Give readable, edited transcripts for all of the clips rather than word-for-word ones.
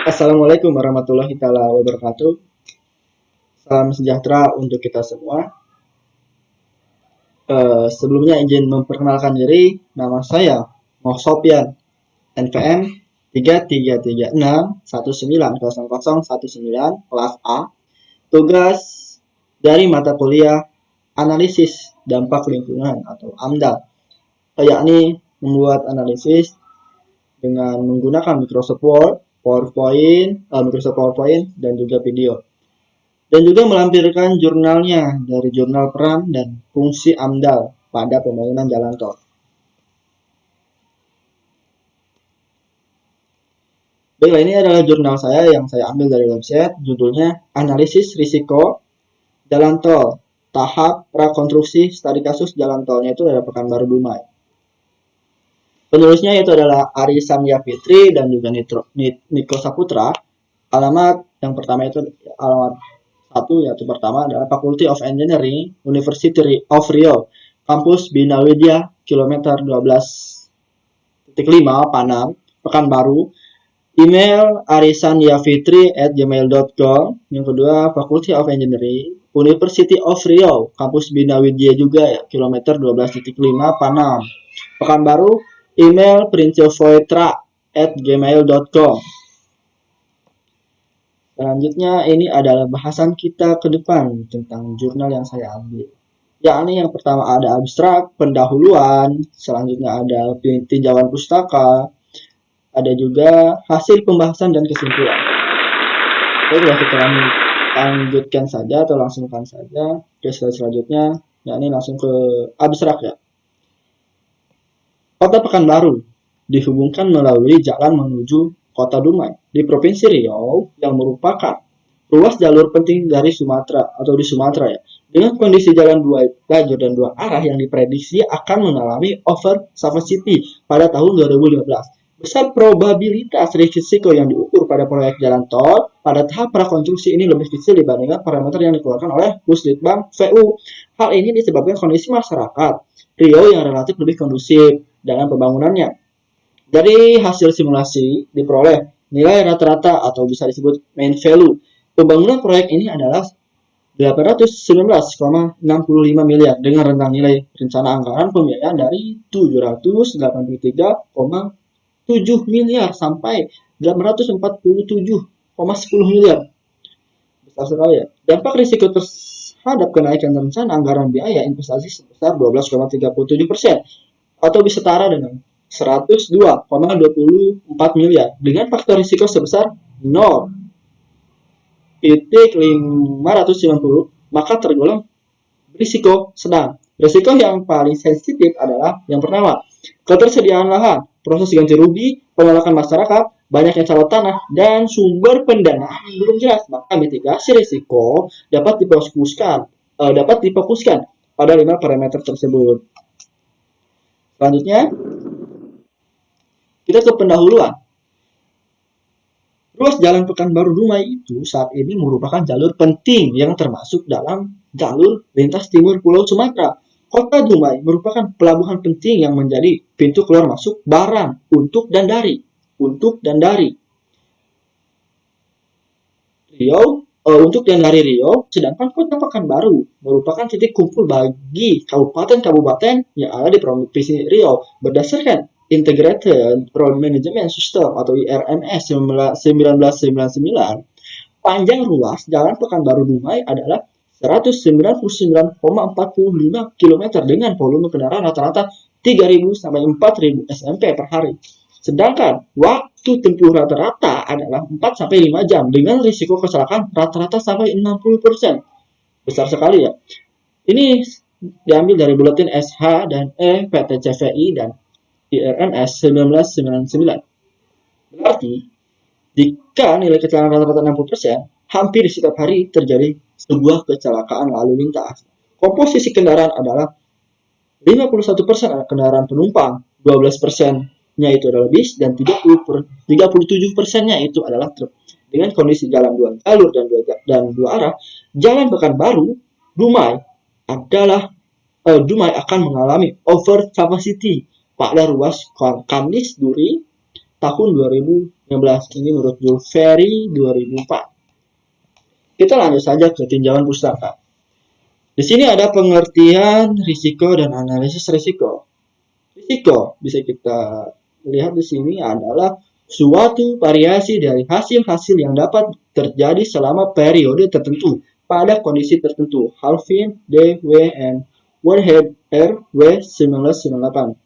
Assalamualaikum warahmatullahi taala wabarakatuh. Salam sejahtera untuk kita semua. Sebelumnya izin memperkenalkan diri, nama saya Moh Sopian, NPM 3336190019 kelas A. Tugas dari mata kuliah Analisis Dampak Lingkungan atau AMDAL, yakni membuat analisis dengan menggunakan Microsoft PowerPoint dan juga video. Dan juga melampirkan jurnalnya dari jurnal peran dan fungsi AMDAL pada pembangunan jalan tol. Baiklah, ini adalah jurnal saya yang saya ambil dari website, judulnya Analisis Risiko Jalan Tol, Tahap Prakonstruksi Studi Kasus Jalan Tolnya itu adalah Pekanbaru Dumai. Penulisnya itu adalah Ari Samya Fitri dan juga Niko Saputra. Alamat yang pertama itu alamat satu, yaitu pertama adalah Faculty of Engineering, University of Riau, Kampus Bina Widya, kilometer 12.5 Panam, Pekanbaru. Email arisanyafitri@gmail.com. Yang kedua, Faculty of Engineering, University of Riau, Kampus Bina Widya juga ya, kilometer 12.5 Panam, Pekanbaru. Email princevoitra@gmail.com. Selanjutnya ini adalah bahasan kita ke depan tentang jurnal yang saya ambil. Yakni yang pertama ada abstrak, pendahuluan, selanjutnya ada tinjauan pustaka, ada juga hasil pembahasan dan kesimpulan. Baiklah, kita lanjutkan saja atau langsungkan saja ke slide selanjutnya, yakni langsung ke abstrak ya. Kota Pekanbaru dihubungkan melalui jalan menuju Kota Dumai di Provinsi Riau yang merupakan ruas jalur penting dari Sumatera atau di Sumatera ya. Dengan kondisi jalan dua lajur dan dua arah yang diprediksi akan mengalami over capacity pada tahun 2015. Besar probabilitas risiko yang diukur pada proyek jalan tol pada tahap prakonstruksi ini lebih kecil dibandingkan parameter yang dikeluarkan oleh Pusditbang VU. Hal ini disebabkan kondisi masyarakat Riau yang relatif lebih kondusif dengan pembangunannya. Dari hasil simulasi diperoleh nilai rata-rata atau bisa disebut mean value. Pembangunan proyek ini adalah 819,65 miliar dengan rentang nilai rencana anggaran pembiayaan dari 783,7 miliar sampai 847,10 miliar. Besar sekali ya. Dampak risiko terhadap kenaikan rencana anggaran biaya investasi sebesar 12,37% atau bisa setara dengan 102,24 miliar dengan faktor risiko sebesar 0,590, maka tergolong risiko sedang. Risiko yang paling sensitif adalah yang pertama, ketersediaan lahan, proses ganti rugi, penolakan masyarakat, banyaknya calon tanah, dan sumber pendanaan yang belum jelas. Maka mitigasi risiko dapat difokuskan pada 5 parameter tersebut. Selanjutnya, kita ke pendahuluan. Ruas Jalan Pekanbaru Dumai itu saat ini merupakan jalur penting yang termasuk dalam jalur lintas timur Pulau Sumatera. Kota Dumai merupakan pelabuhan penting yang menjadi pintu keluar masuk barang untuk dan dari Riau, sedangkan Kota Pekanbaru merupakan titik kumpul bagi kabupaten-kabupaten yang ada di Provinsi Riau berdasarkan Integrated Road Management System atau IRMS 1999. Panjang ruas Jalan Pekanbaru Dumai adalah 199,45 km dengan volume kendaraan rata-rata 3.000 sampai 4.000 SMP per hari. Sedangkan waktu tempuh rata-rata adalah 4 sampai 5 jam dengan risiko kecelakaan rata-rata sampai 60%. Besar sekali ya. Ini diambil dari buletin SH dan E PT CVI dan IRMS 1999. Berarti jika nilai kecelakaan rata-rata 60%, hampir setiap hari terjadi sebuah kecelakaan lalu lintas. Komposisi kendaraan adalah 51% adalah kendaraan penumpang, 12%-nya itu adalah bis, dan 37%-nya itu adalah truk. Dengan kondisi jalan dua jalur dan dua arah, Jalan Pekanbaru Dumai akan mengalami over capacity pada ruas Kamis Duri, tahun 2015. Ini menurut Jules Ferry 2004. Kita lanjut saja ke tinjauan pustaka. Di sini ada pengertian risiko dan analisis risiko. Risiko bisa kita lihat di sini adalah suatu variasi dari hasil-hasil yang dapat terjadi selama periode tertentu pada kondisi tertentu. Halvin, D. W. N. Warhead, R. W. 1998.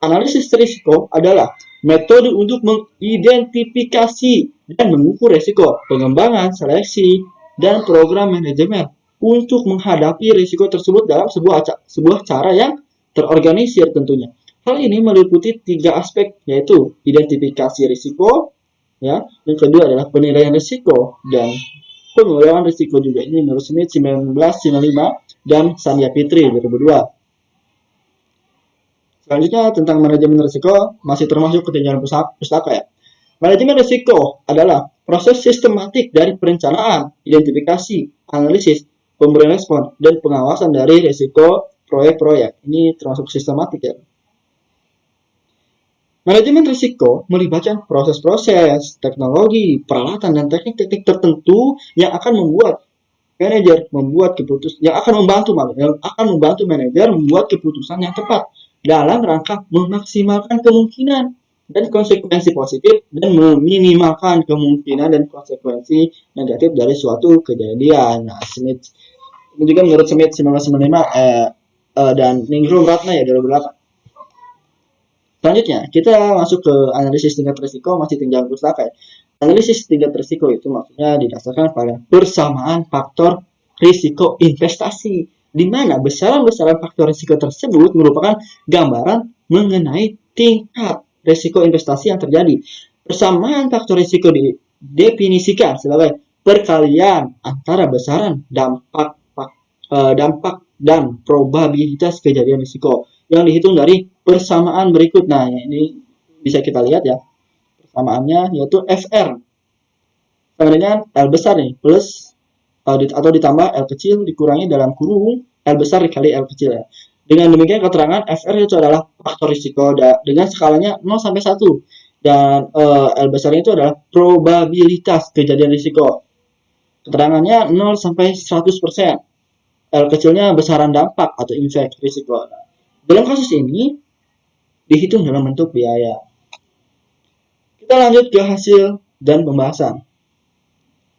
Analisis risiko adalah metode untuk mengidentifikasi dan mengukur risiko, pengembangan, seleksi, dan program manajemen untuk menghadapi risiko tersebut dalam sebuah cara yang terorganisir tentunya. Hal ini meliputi 3 aspek, yaitu identifikasi risiko, ya. Yang kedua adalah penilaian risiko dan pengelolaan risiko juga. Ini menurut Smith 1995 dan Sandhya Fitri 2002. Selanjutnya tentang manajemen risiko masih termasuk ketinjauan pustaka ya. Manajemen risiko adalah proses sistematik dari perencanaan, identifikasi, analisis, pemberian respon, dan pengawasan dari risiko proyek-proyek. Ini termasuk sistematik ya. Manajemen risiko melibatkan proses-proses, teknologi, peralatan, dan teknik-teknik tertentu yang akan membuat manajer membuat keputusan, yang akan membantu manajer membuat keputusan yang tepat dalam rangka memaksimalkan kemungkinan dan konsekuensi positif dan meminimalkan kemungkinan dan konsekuensi negatif dari suatu kejadian. Nah, Smith ini juga menurut Smith 1995 dan Ningrum Ratna ya 2008. Selanjutnya, kita masuk ke analisis tingkat risiko, masih tinjauan pustaka ya. Analisis tingkat risiko itu maksudnya didasarkan pada persamaan faktor risiko investasi, di mana besaran-besaran faktor risiko tersebut merupakan gambaran mengenai tingkat risiko investasi yang terjadi. Persamaan faktor risiko didefinisikan sebagai perkalian antara besaran dampak dan probabilitas kejadian risiko yang dihitung dari persamaan berikut. Nah, ini bisa kita lihat ya. Persamaannya yaitu FR sama dengan L besar nih plus atau ditambah L kecil dikurangi dalam kurung L besar dikali L kecil ya. Dengan demikian keterangan FR itu adalah faktor risiko dengan skalanya 0 sampai 1 dan L besarnya itu adalah probabilitas kejadian risiko. Keterangannya 0 sampai 100%. L kecilnya besaran dampak atau impact risiko. Dalam kasus ini dihitung dalam bentuk biaya. Kita lanjut ke hasil dan pembahasan.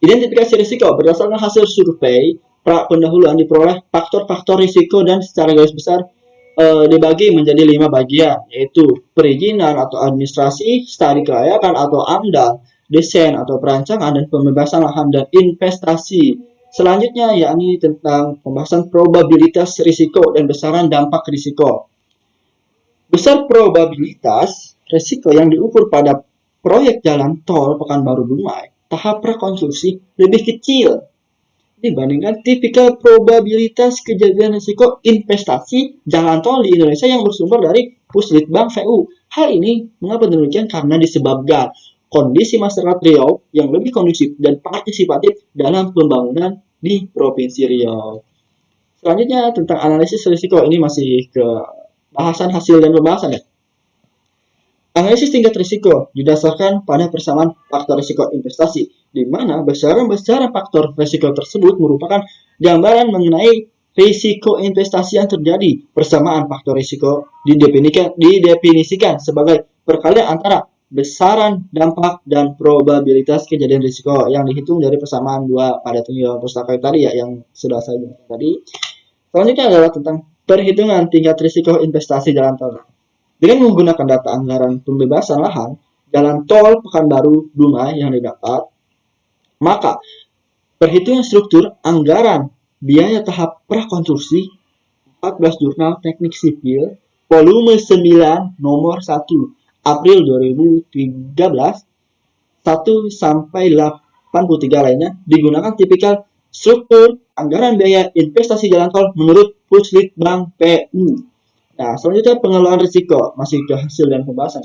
Identifikasi risiko berdasarkan hasil survei pendahuluan diperoleh faktor-faktor risiko dan secara garis besar dibagi menjadi 5 bagian, yaitu perizinan atau administrasi, studi kelayakan atau AMDAL, desain atau perancangan, dan pembebasan lahan dan investasi. Selanjutnya yakni tentang pembahasan probabilitas risiko dan besaran dampak risiko. Besar probabilitas risiko yang diukur pada proyek jalan tol Pekanbaru-Dumai tahap prakonstruksi lebih kecil dibandingkan tipikal probabilitas kejadian risiko investasi jalan tol di Indonesia yang bersumber dari Puslitbang VU. Hal ini mengapa demikian? Karena disebabkan kondisi masyarakat Riau yang lebih kondusif dan partisipatif dalam pembangunan di Provinsi Riau. Selanjutnya tentang analisis risiko, ini masih ke bahasan hasil dan pembahasan ya. Analisis tingkat risiko didasarkan pada persamaan faktor risiko investasi, di mana besaran-besaran faktor risiko tersebut merupakan gambaran mengenai risiko investasi yang terjadi. Persamaan faktor risiko didefinisikan sebagai perkalian antara besaran dampak dan probabilitas kejadian risiko yang dihitung dari persamaan 2 pada tinjauan pustaka tadi ya, yang sudah saya jelaskan tadi. Selanjutnya adalah tentang perhitungan tingkat risiko investasi jalan tol. Dengan menggunakan data anggaran pembebasan lahan jalan tol Pekanbaru-Dumai yang didapat, maka perhitungan struktur anggaran biaya tahap prakonstruksi 14 Jurnal Teknik Sipil volume 9 nomor 1 April 2013 1 sampai 83 lainnya digunakan tipikal struktur anggaran biaya investasi jalan tol menurut Puslitbang PU. Nah, selanjutnya pengelolaan risiko, masih ke hasil dan pembahasan.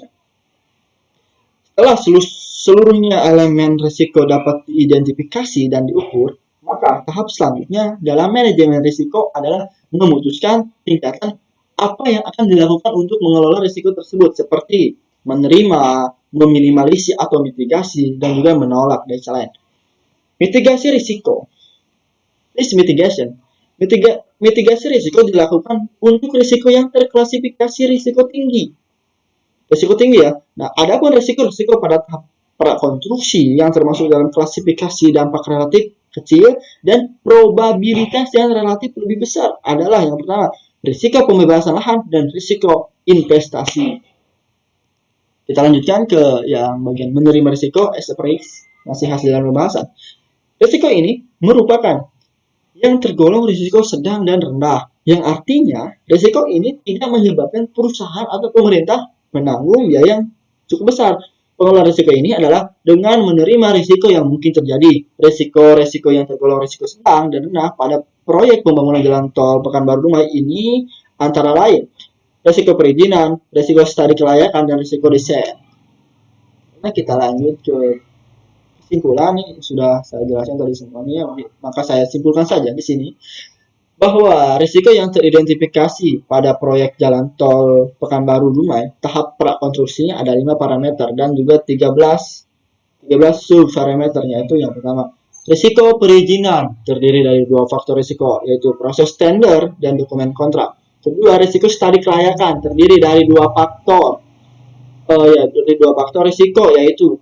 Setelah seluruhnya elemen risiko dapat diidentifikasi dan diukur, maka tahap selanjutnya dalam manajemen risiko adalah memutuskan tingkatan apa yang akan dilakukan untuk mengelola risiko tersebut, seperti menerima, meminimalisir atau mitigasi, dan juga menolak dari lain. Mitigasi risiko. Risk mitigation. Mitigasi risiko dilakukan untuk risiko yang terklasifikasi risiko tinggi. Risiko tinggi ya. Nah, adapun risiko-risiko pada tahap prakonstruksi yang termasuk dalam klasifikasi dampak relatif kecil dan probabilitas yang relatif lebih besar adalah yang pertama, risiko pembebasan lahan dan risiko investasi. Kita lanjutkan ke yang bagian menerima risiko as a price, masih hasil dalam pembahasan. Risiko ini merupakan yang tergolong risiko sedang dan rendah, yang artinya risiko ini tidak menyebabkan perusahaan atau pemerintah menanggung biaya yang cukup besar. Pengelolaan risiko ini adalah dengan menerima risiko yang mungkin terjadi. Risiko-risiko yang tergolong risiko sedang dan rendah pada proyek pembangunan jalan tol Pekanbaru Dumai ini antara lain risiko perizinan, risiko studi kelayakan, dan risiko desain. Nah, kita lanjut ke kesimpulan nih, sudah saya jelaskan tadi semuanya, maka saya simpulkan saja di sini bahwa risiko yang teridentifikasi pada proyek jalan tol Pekanbaru Dumai tahap prakonstruksinya ada 5 parameter dan juga 13 subparameternya. Itu yang pertama, risiko perizinan terdiri dari 2 faktor risiko, yaitu proses tender dan dokumen kontrak. Kedua, risiko studi kelayakan terdiri dari 2 faktor dari 2 faktor risiko, yaitu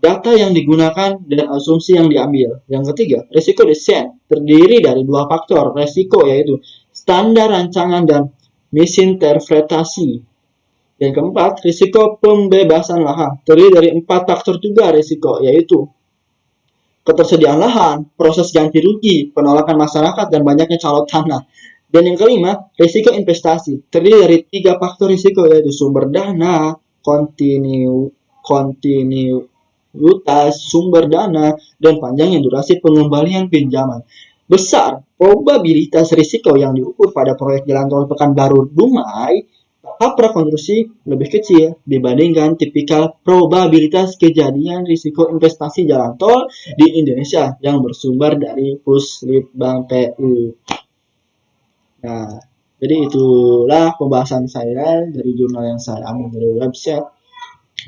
data yang digunakan dan asumsi yang diambil. Yang ketiga, risiko desain terdiri dari 2 faktor risiko, yaitu standar rancangan dan misinterpretasi. Yang keempat, risiko pembebasan lahan terdiri dari 4 faktor juga risiko, yaitu ketersediaan lahan, proses ganti rugi, penolakan masyarakat, dan banyaknya calon tanah. Dan yang kelima, risiko investasi terdiri dari 3 faktor risiko, yaitu sumber dana, kontinuitas sumber dana, dan panjangnya durasi pengembalian pinjaman. Besar probabilitas risiko yang diukur pada proyek jalan tol Pekanbaru Dumai tahap prakonstruksi lebih kecil dibandingkan tipikal probabilitas kejadian risiko investasi jalan tol di Indonesia yang bersumber dari Puslitbang PU. Nah, jadi itulah pembahasan saya dari jurnal yang saya ambil dari website.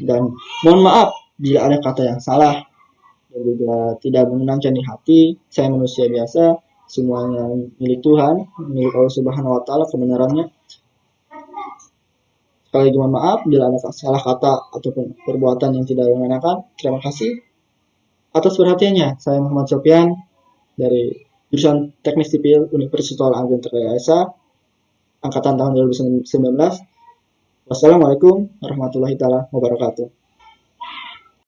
Dan mohon maaf bila ada kata yang salah dan juga tidak menyenangkan di hati. Saya manusia biasa, semuanya milik Tuhan, milik Allah Subhanahu wa taala kebenarannya. Sekali lagi mohon maaf bila ada salah kata ataupun perbuatan yang tidak mengenakan. Terima kasih atas perhatiannya. Saya Muhammad Sofian dari jurusan Teknik Sipil Universitas Al-Azhar Ternate, angkatan tahun 2019. Wassalamualaikum warahmatullahi wabarakatuh.